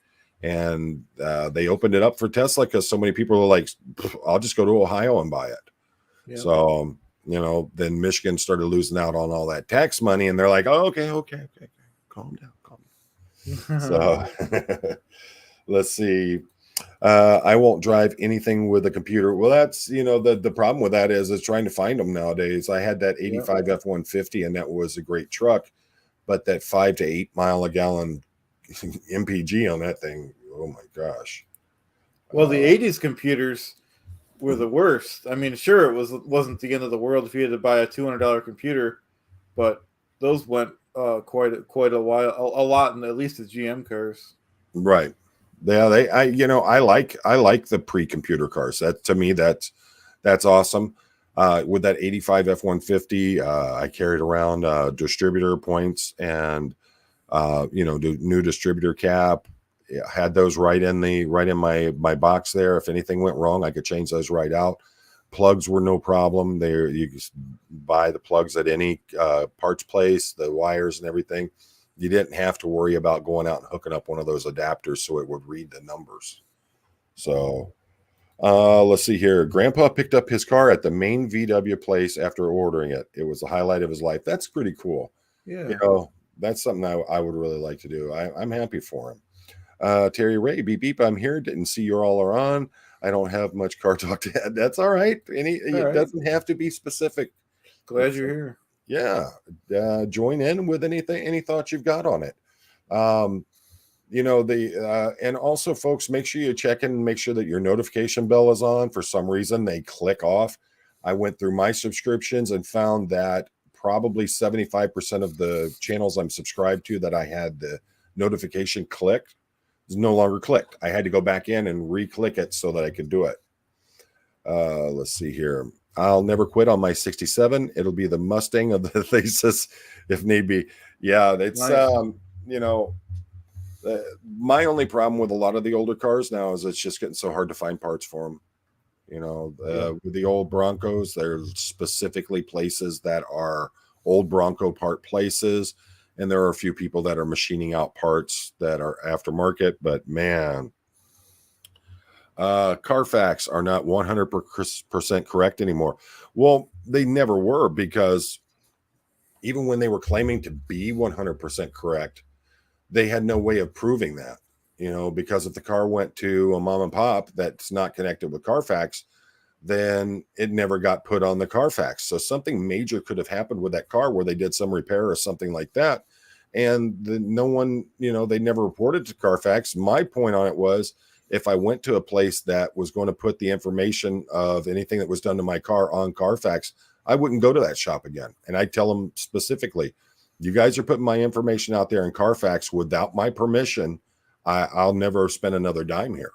And they opened it up for Tesla because so many people are like, I'll just go to Ohio and buy it. Yep. So, then Michigan started losing out on all that tax money. And they're like, oh, okay. Calm down. So let's see. I won't drive anything with a computer. Well, that's, the problem with that is trying to find them nowadays. I had that 85 F-150, and that was a great truck, but that 5 to 8 mile a gallon MPG on that thing, oh my gosh. Well, the 80s computers were the worst. I mean, sure, it wasn't the end of the world if you had to buy a $200 computer, but those went quite a while, a lot, in at least the GM cars. Right. Yeah, I like the pre-computer cars. That, to me, that's awesome. With that 85 F-150, I carried around distributor points and new distributor cap. Had those right in my box there. If anything went wrong, I could change those right out. Plugs were no problem. There, you could buy the plugs at any parts place, the wires and everything. You didn't have to worry about going out and hooking up one of those adapters so it would read the numbers. So let's see here. Grandpa picked up his car at the main VW place after ordering it. It was the highlight of his life. That's pretty cool. Yeah. You know, that's something I would really like to do. I'm happy for him. Terry Ray, beep beep. I'm here. Didn't see you all are on. I don't have much car talk to add. That's all right. It doesn't have to be specific. Glad you're here. Yeah. Join in with any thoughts you've got on it. You know, and also, folks, make sure you check in and make sure that your notification bell is on. For some reason, they click off. I went through my subscriptions and found that probably 75% of the channels I'm subscribed to that I had the notification clicked is no longer clicked. I had to go back in and re-click it so that I could do it. Let's see here. I'll never quit on my 67. It'll be the Mustang of the thesis if need be. Yeah, it's Nice. you know, my only problem with a lot of the older cars now is it's just getting so hard to find parts for them. You know, with the old Broncos, there's specifically places that are old Bronco part places, and there are a few people that are machining out parts that are aftermarket. But man, Carfax are not 100% correct anymore. Well, they never were, because even when they were claiming to be 100% correct, they had no way of proving that. You know, because if the car went to a mom and pop that's not connected with Carfax, then it never got put on the Carfax. So something major could have happened with that car where they did some repair or something like that. And no one, you know, they never reported to Carfax. My point on it was, if I went to a place that was going to put the information of anything that was done to my car on Carfax, I wouldn't go to that shop again. And I tell them specifically, you guys are putting my information out there in Carfax without my permission. I'll never spend another dime here.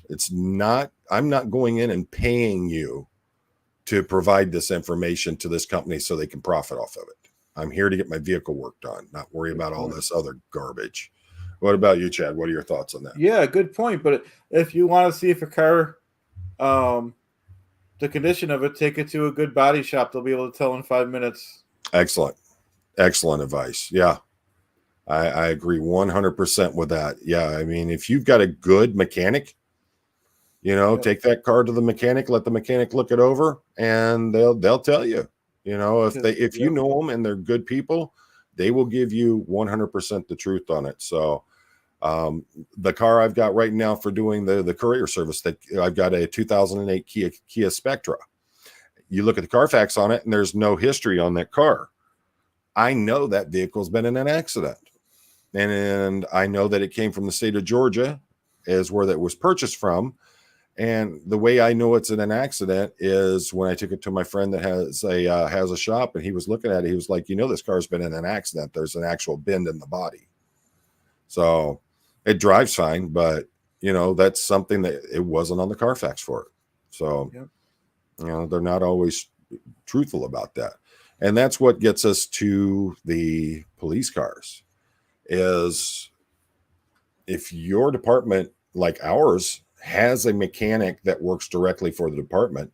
It's not, I'm not going in and paying you to provide this information to this company so they can profit off of it. I'm here to get my vehicle worked on, not worry about all this other garbage. What about you, Chad? What are your thoughts on that? Yeah, good point. But if you want to see if a car, the condition of it, take it to a good body shop. They'll be able to tell in 5 minutes. Excellent advice. Yeah, I agree 100% with that. Yeah, I mean, if you've got a good mechanic, you know, take that car to the mechanic, let the mechanic look it over, and they'll tell you. You know, if you know them and they're good people, they will give you 100% the truth on it. So the car I've got right now for doing the courier service, that I've got a 2008 Kia Spectra. You look at the Carfax on it and there's no history on that car. I know that vehicle's been in an accident, and I know that it came from the state of Georgia, is where that was purchased from. And the way I know it's in an accident is when I took it to my friend that has a shop, and he was looking at it. He was like, you know, this car's been in an accident. There's an actual bend in the body. So it drives fine, but you know, that's something that it wasn't on the Carfax for it. So, you know, they're not always truthful about that. And that's what gets us to the police cars, is if your department, like ours, has a mechanic that works directly for the department,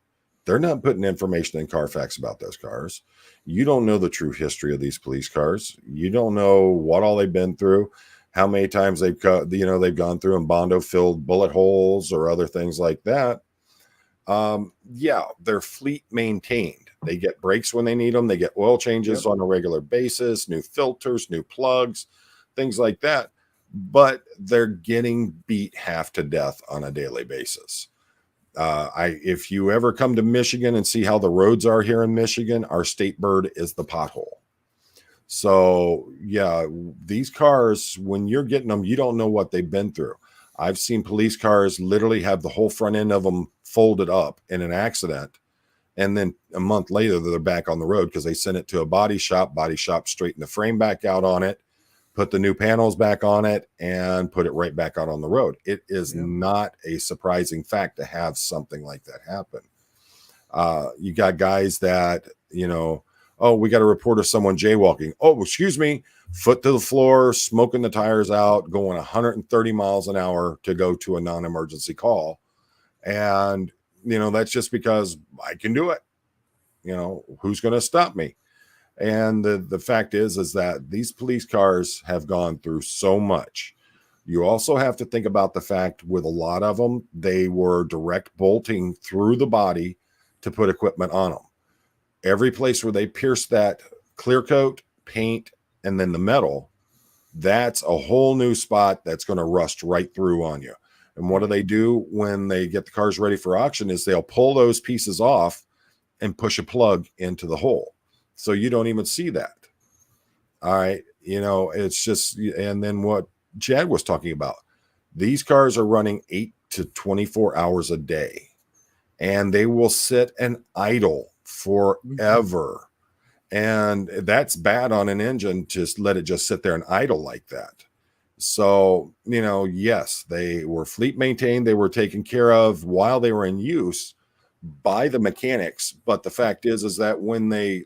they're not putting information in Carfax about those cars. You don't know the true history of these police cars. You don't know what all they've been through, how many times they've gone through and Bondo filled bullet holes or other things like that. Yeah, they're fleet maintained. They get brakes when they need them. They get oil changes on a regular basis, new filters, new plugs, things like that. But they're getting beat half to death on a daily basis. If you ever come to Michigan and see how the roads are here in Michigan, our state bird is the pothole. So yeah, these cars, when you're getting them, you don't know what they've been through. I've seen police cars literally have the whole front end of them folded up in an accident, and then a month later they're back on the road because they sent it to a body shop straightened the frame back out on it, put the new panels back on it, and put it right back out on the road. It is not a surprising fact to have something like that happen. You got guys that, you know, oh, we got a report of someone jaywalking. Oh, excuse me, foot to the floor, smoking the tires out, going 130 miles an hour to go to a non-emergency call. And that's just because I can do it. Who's going to stop me? And the fact is that these police cars have gone through so much. You also have to think about the fact with a lot of them, they were direct bolting through the body to put equipment on them. Every place where they pierce that clear coat, paint, and then the metal, that's a whole new spot that's going to rust right through on you. And what do when they get the cars ready for auction is they'll pull those pieces off and push a plug into the hole. So you don't even see that. All right. It's just, and then what Chad was talking about, these cars are running 8 to 24 hours a day, and they will sit and idle forever. And that's bad on an engine. Just let it just sit there and idle like that. So, yes, they were fleet maintained. They were taken care of while they were in use by the mechanics. But the fact is that when they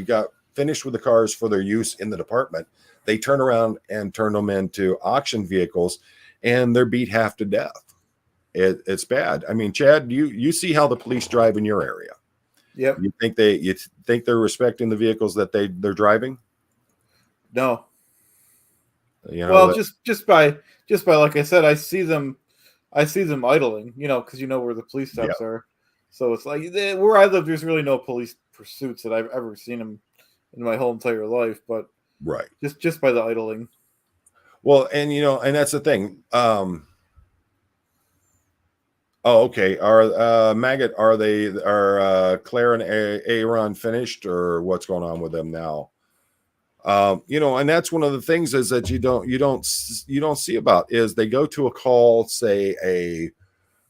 got finished with the cars for their use in the department, they turn around and turn them into auction vehicles, and they're beat half to death. It's bad. I mean, Chad, you see how the police drive in your area. Yep. You think they're respecting the vehicles that they're driving? No. Well, just by like I said, I see them idling, because where the police stops are. So it's like where I live, there's really no police pursuits that I've ever seen them in my whole entire life. But right, just by the idling. Well, and and that's the thing. Oh, okay. Maggot, are Claire and Aaron finished, or what's going on with them now? And that's one of the things is that you don't see about is they go to a call, say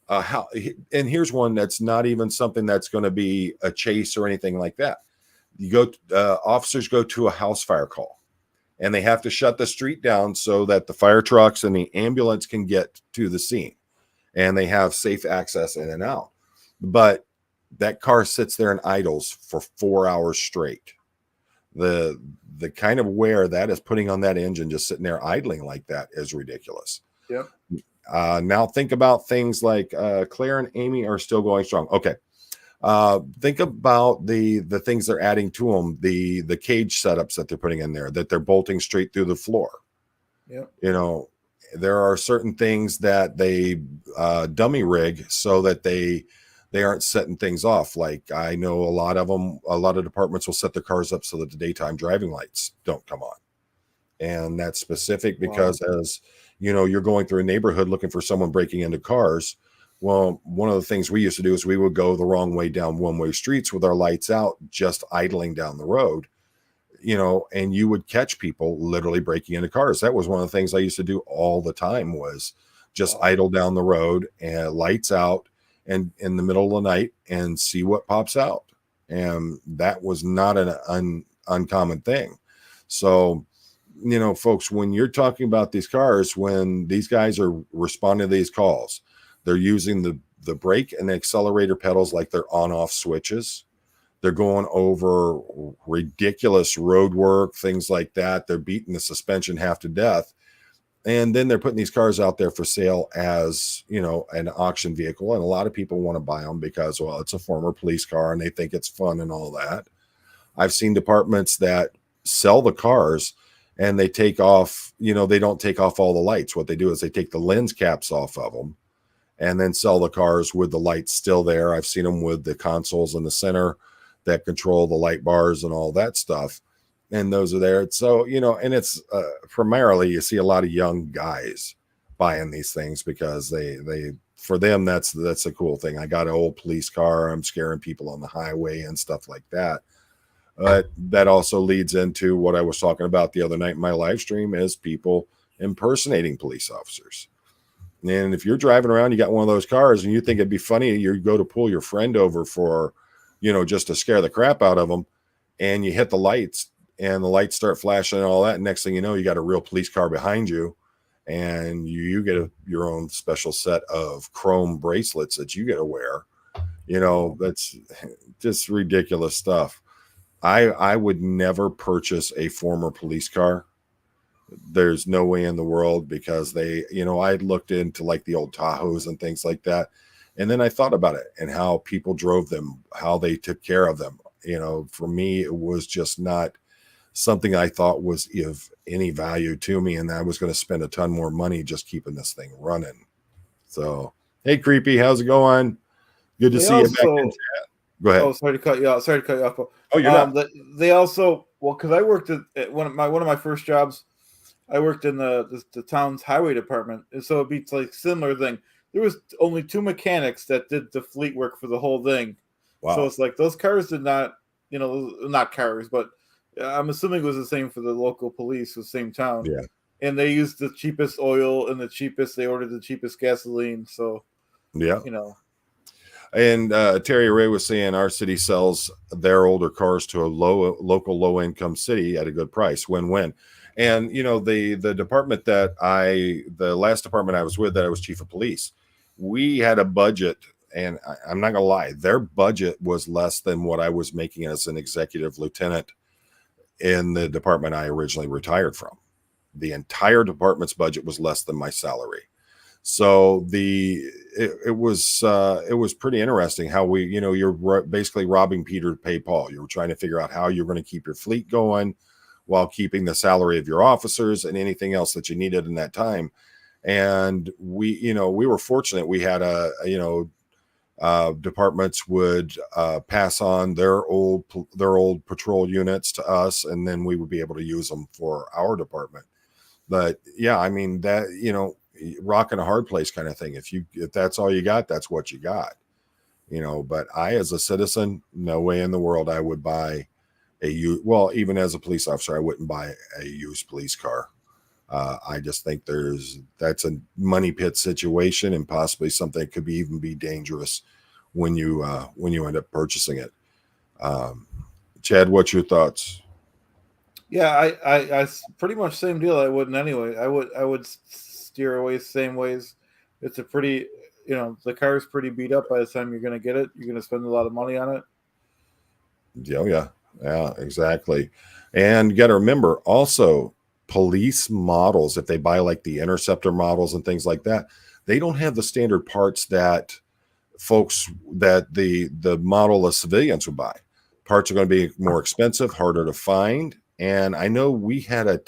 how, and here's one that's not even something that's going to be a chase or anything like that. Officers go to a house fire call, and they have to shut the street down so that the fire trucks and the ambulance can get to the scene, and they have safe access in and out. But that car sits there and idles for 4 hours straight. The kind of wear that is putting on that engine just sitting there idling like that is ridiculous. Yep. Now think about things like Claire and Amy are still going strong. Okay. Think about the things they're adding to them, the cage setups that they're putting in there, that they're bolting straight through the floor. Yep. There are certain things that they dummy rig so that they aren't setting things off. Like I know a lot of departments will set their cars up so that the daytime driving lights don't come on. And that's specific because as you're going through a neighborhood looking for someone breaking into cars. Well, one of the things we used to do is we would go the wrong way down one-way streets with our lights out, just idling down the road, and you would catch people literally breaking into cars. That was one of the things I used to do all the time was just idle down the road and lights out and in the middle of the night and see what pops out. And that was not an uncommon thing. So, folks, when you're talking about these cars, when these guys are responding to these calls, they're using the brake and the accelerator pedals like they're on-off switches. They're going over ridiculous road work, things like that. They're beating the suspension half to death. And then they're putting these cars out there for sale as, an auction vehicle. And a lot of people want to buy them because, well, it's a former police car and they think it's fun and all that. I've seen departments that sell the cars and they take off, they don't take off all the lights. What they do is they take the lens caps off of them and then sell the cars with the lights still there. I've seen them with the consoles in the center that control the light bars and all that stuff. And those are there. So, and it's primarily you see a lot of young guys buying these things because they for them, that's a cool thing. I got an old police car. I'm scaring people on the highway and stuff like that. That also leads into what I was talking about the other night in my live stream is people impersonating police officers. And if you're driving around, you got one of those cars and you think it'd be funny, you go to pull your friend over for, just to scare the crap out of them. And you hit the lights and the lights start flashing and all that. And next thing you know, you got a real police car behind you and you get your own special set of chrome bracelets that you get to wear. That's just ridiculous stuff. I would never purchase a former police car. There's no way in the world because I looked into like the old Tahoes and things like that. And then I thought about it and how people drove them, how they took care of them. For me, it was just not something I thought was of any value to me. And I was going to spend a ton more money just keeping this thing running. So, hey, Creepy, how's it going? Good to They see you back in also, chat. Go ahead. oh, sorry to cut you off. Sorry to cut you off. Oh, you're not. They also, well, because I worked at one of my first jobs, I worked in the town's highway department, and so it'd be like similar thing. There was only 2 mechanics that did the fleet work for the whole thing. Wow. So it's like those cars did not, not cars, but I'm assuming it was the same for the local police, the same town. Yeah. And they used the cheapest oil and they ordered the cheapest gasoline. So, yeah. And Terry Ray was saying our city sells their older cars to a local low income city at a good price. Win-win. And the department the last department I was with, that I was chief of police, we had a budget, and I'm not gonna lie, their budget was less than what I was making as an executive lieutenant in the department I originally retired from. The entire department's budget was less than my salary. So it was pretty interesting how you're basically robbing Peter to pay Paul. You were trying to figure out how you're going to keep your fleet going while keeping the salary of your officers and anything else that you needed in that time. And we were fortunate. We had departments would pass on their old patrol units to us, and then we would be able to use them for our department. But yeah, I mean that, rock and a hard place kind of thing. If that's all you got, that's what you got, but I, as a citizen, no way in the world I would buy even as a police officer, I wouldn't buy a used police car. I just think that's a money pit situation, and possibly something that could even be dangerous when you end up purchasing it. Chad, what's your thoughts? Yeah, I pretty much same deal. I wouldn't anyway. I would steer away same ways. It's a pretty, the car is pretty beat up by the time you're going to get it. You're going to spend a lot of money on it. Yeah, exactly. And you got to remember also, police models, if they buy like the Interceptor models and things like that, they don't have the standard parts that the model of civilians would buy. Parts are going to be more expensive, harder to find. And I know we had a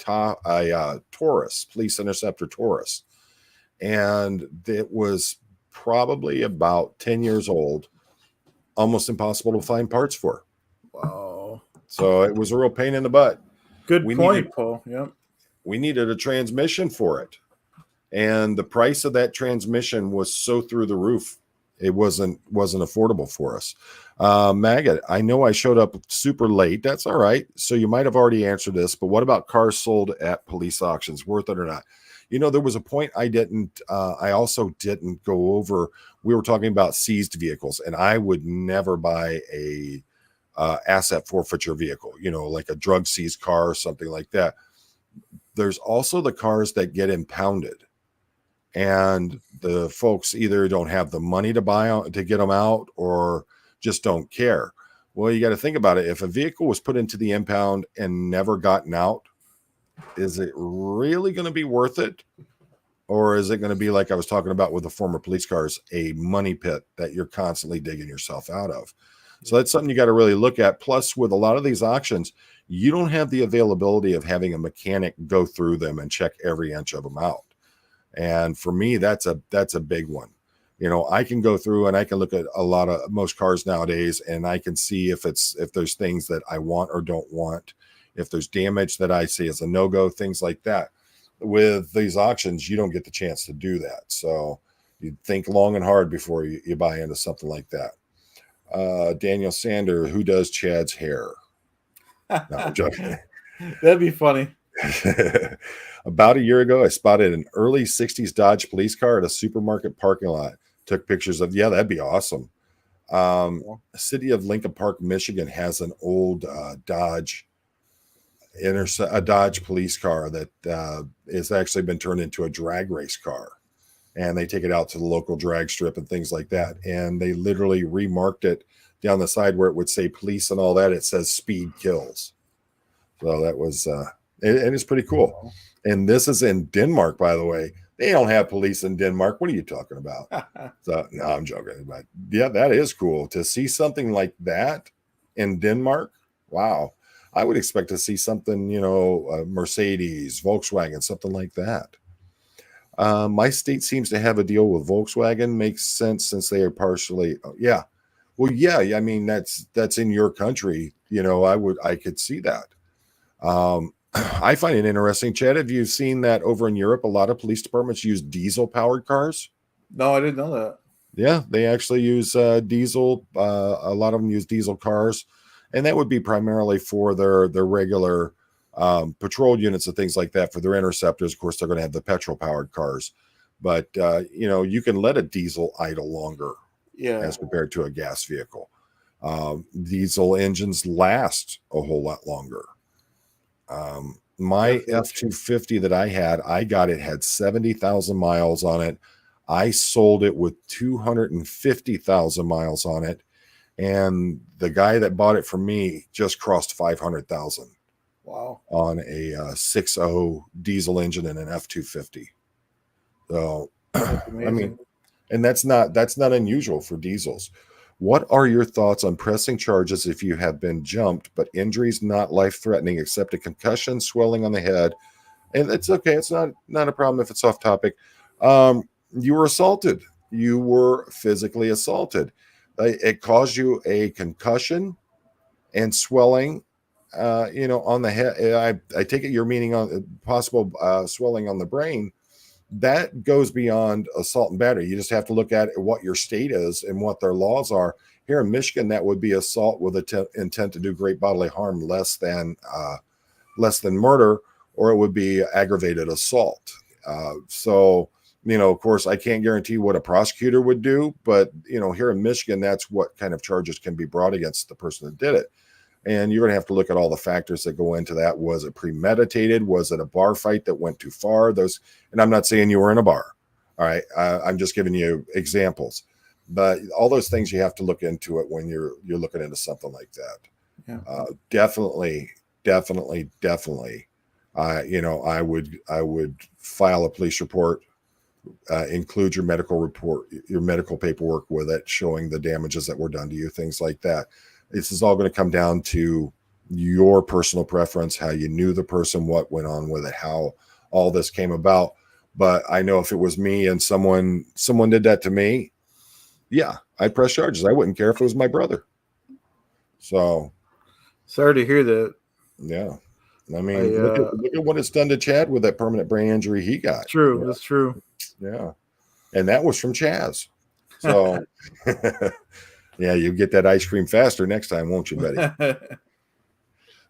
Taurus, police Interceptor Taurus, and it was probably about 10 years old, almost impossible to find parts for. Wow. So it was a real pain in the butt. Good point, Paul. Yep. We needed a transmission for it. And the price of that transmission was so through the roof. It wasn't affordable for us. Maggot, I know I showed up super late. That's all right. So you might have already answered this, but what about cars sold at police auctions? Worth it or not? There was a point I also didn't go over. We were talking about seized vehicles, and I would never buy a asset forfeiture vehicle, like a drug seized car or something like that. There's also the cars that get impounded, and the folks either don't have the money to get them out, or just don't care. Well, you got to think about it. If a vehicle was put into the impound and never gotten out, is it really going to be worth it? Or is it going to be, like I was talking about with the former police cars, a money pit that you're constantly digging yourself out of? So that's something you got to really look at. Plus, with a lot of these auctions, you don't have the availability of having a mechanic go through them and check every inch of them out. And for me, that's a big one. I can go through and I can look at most cars nowadays, and I can see if there's things that I want or don't want, if there's damage that I see as a no-go, things like that. With these auctions, you don't get the chance to do that. So you think long and hard before you buy into something like that. Daniel Sander, who does Chad's hair? No, I'm joking. That'd be funny. About a year ago, I spotted an early 60s Dodge police car at a supermarket parking lot. Took pictures of, that'd be awesome. The city of Lincoln Park, Michigan has an old Dodge police car that has actually been turned into a drag race car. And they take it out to the local drag strip and things like that. And they literally remarked it down the side where it would say police and all that. It says speed kills. So that was, and it's pretty cool. And this is in Denmark, by the way. They don't have police in Denmark. What are you talking about? So no, I'm joking. But yeah, that is cool to see something like that in Denmark. Wow. I would expect to see something, Mercedes, Volkswagen, something like that. My state seems to have a deal with Volkswagen. Makes sense since they are partially. Oh, yeah. Well, yeah. I mean, that's in your country. I could see that. I find it interesting, Chad. Have you seen that over in Europe? A lot of police departments use diesel powered cars. No, I didn't know that. Yeah, they actually use diesel. A lot of them use diesel cars, and that would be primarily for their regular patrol units and things like that. For their interceptors, of course, they're going to have the petrol powered cars, but you can let a diesel idle longer Yeah. as compared to a gas vehicle. Diesel engines last a whole lot longer. My F-250 that I got it had 70,000 miles on it. I sold it with 250,000 miles on it. And the guy that bought it from me just crossed 500,000. Wow. On a 6.0 diesel engine and an F-250. So, I mean, and that's not unusual for diesels. What are your thoughts on pressing charges if you have been jumped, but injuries not life-threatening except a concussion, swelling on the head? And it's okay. It's not a problem if it's off topic. You were assaulted. You were physically assaulted. It caused you a concussion and swelling, on the head. I take it you're meaning on possible swelling on the brain. That goes beyond assault and battery. You just have to look at what your state is and what their laws are. Here in Michigan, that would be assault with intent to do great bodily harm, less than murder, or it would be aggravated assault. So, of course, I can't guarantee what a prosecutor would do, but here in Michigan, that's what kind of charges can be brought against the person that did it. And you're going to have to look at all the factors that go into that. Was it premeditated? Was it a bar fight that went too far? And I'm not saying you were in a bar. All right. I'm just giving you examples, but all those things you have to look into it when you're looking into something like that. Yeah. Definitely. I would file a police report, include your medical report, your medical paperwork with it, showing the damages that were done to you, things like that. This is all going to come down to your personal preference, how you knew the person, what went on with it, how all this came about. But I know if it was me and someone did that to me, yeah, I'd press charges. I wouldn't care if it was my brother. So sorry to hear that. Yeah. I mean, look at what it's done to Chad with that permanent brain injury he got. True. That's true. Yeah. And that was from Chaz. So yeah, you get that ice cream faster next time, won't you, buddy?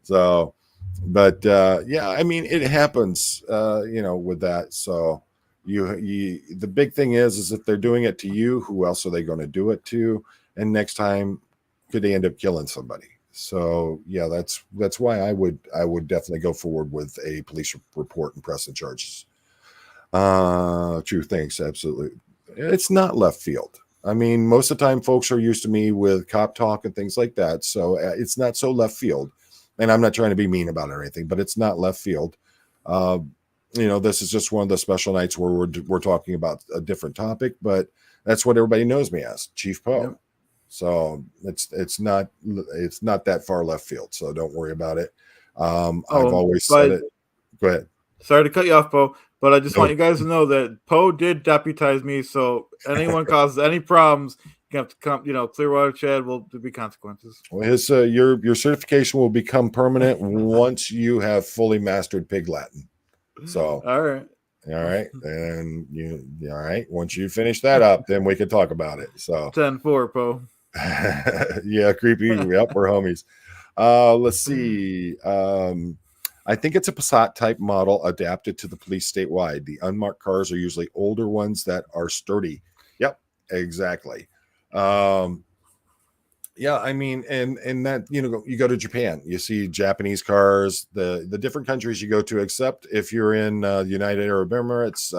So, but yeah, I mean, it happens, with that. So the big thing is if they're doing it to you, who else are they going to do it to? And next time, could they end up killing somebody? So yeah, that's why I would definitely go forward with a police report and pressing charges. True. Thanks. Absolutely. It's not left field. I mean, most of the time folks are used to me with cop talk and things like that. So it's not so left field, and I'm not trying to be mean about it or anything, but it's not left field. This is just one of the special nights where we're talking about a different topic, but that's what everybody knows me as, Chief Poe. Yep. So it's not that far left field. So don't worry about it. I've always said it. Go ahead. Sorry to cut you off, Poe, but I just want you guys to know that Poe did deputize me. So anyone causes any problems, you have to come. Clearwater Chad will be consequences. Well, your certification will become permanent once you have fully mastered Pig Latin. So all right. And all right. Once you finish that up, then we can talk about it. So 10-4, Poe. Yeah, creepy. Yep, we're homies. Let's see. I think it's a Passat type model adapted to the police statewide. The unmarked cars are usually older ones that are sturdy. Yep, exactly. Yeah, I mean, and that, you go to Japan, you see Japanese cars, the different countries you go to, except if you're in United Arab Emirates,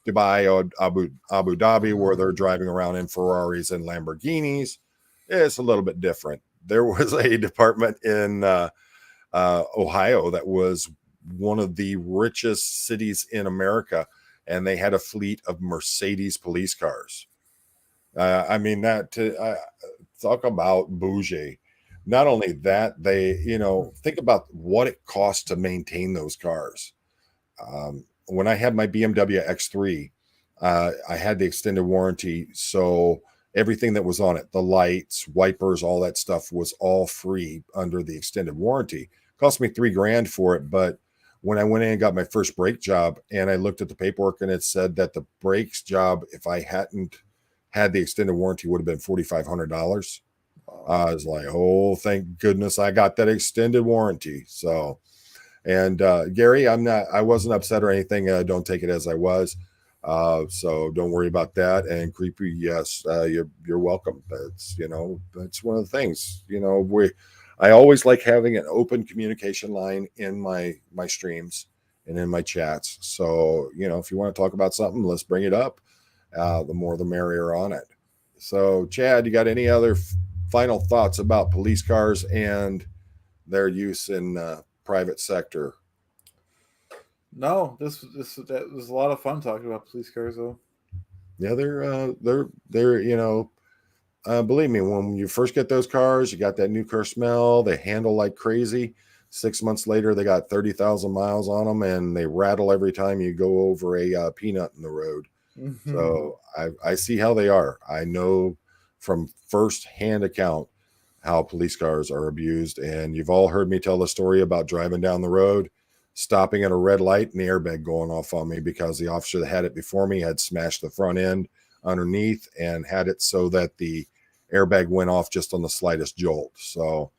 Dubai, or Abu Dhabi, where they're driving around in Ferraris and Lamborghinis. It's a little bit different. There was a department in Ohio that was one of the richest cities in America. and they had a fleet of Mercedes police cars. I mean, talk about bougie. Not only that, they, think about what it costs to maintain those cars. When I had my BMW X3, I had the extended warranty. So everything that was on it, the lights, wipers, all that stuff was all free under the extended warranty. Cost me $3,000 for it. But when I went in and got my first brake job and I looked at the paperwork and it said that the brakes job, if I hadn't had the extended warranty, would have been $4,500. I was like, oh, thank goodness I got that extended warranty. So, and Gary, I wasn't upset or anything. Don't take it as I was. So don't worry about that. And Creepy, yes, you're welcome. That's one of the things, I always like having an open communication line in my streams and in my chats. So, if you want to talk about something, let's bring it up. The more the merrier on it. So, Chad, you got any other final thoughts about police cars and their use in private sector? No, that was a lot of fun talking about police cars, though. Yeah, they're believe me, when you first get those cars, you got that new car smell. They handle like crazy. 6 months later, they got 30,000 miles on them, and they rattle every time you go over a peanut in the road. Mm-hmm. So I see how they are. I know from first-hand account how police cars are abused. And you've all heard me tell the story about driving down the road, stopping at a red light, and the airbag going off on me because the officer that had it before me had smashed the front end underneath and had it so that the airbag went off just on the slightest jolt. So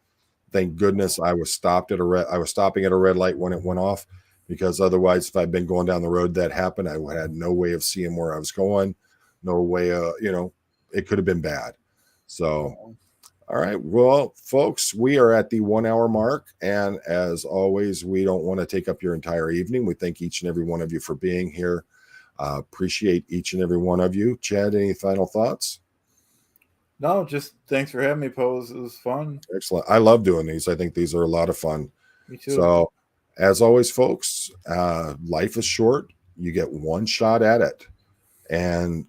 thank goodness I was stopping at a red light when it went off, because otherwise, if I'd been going down the road that happened, I had no way of seeing where I was going. No way, it could have been bad. So, all right. Well, folks, we are at the 1 hour mark. And as always, we don't want to take up your entire evening. We thank each and every one of you for being here. Appreciate each and every one of you. Chad, any final thoughts? No, just thanks for having me, Poe. It was fun. Excellent. I love doing these. I think these are a lot of fun. Me too. So, as always, folks, life is short. You get one shot at it and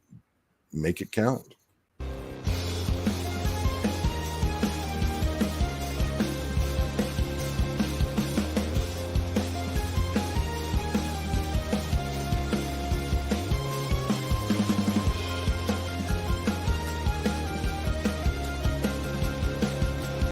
make it count.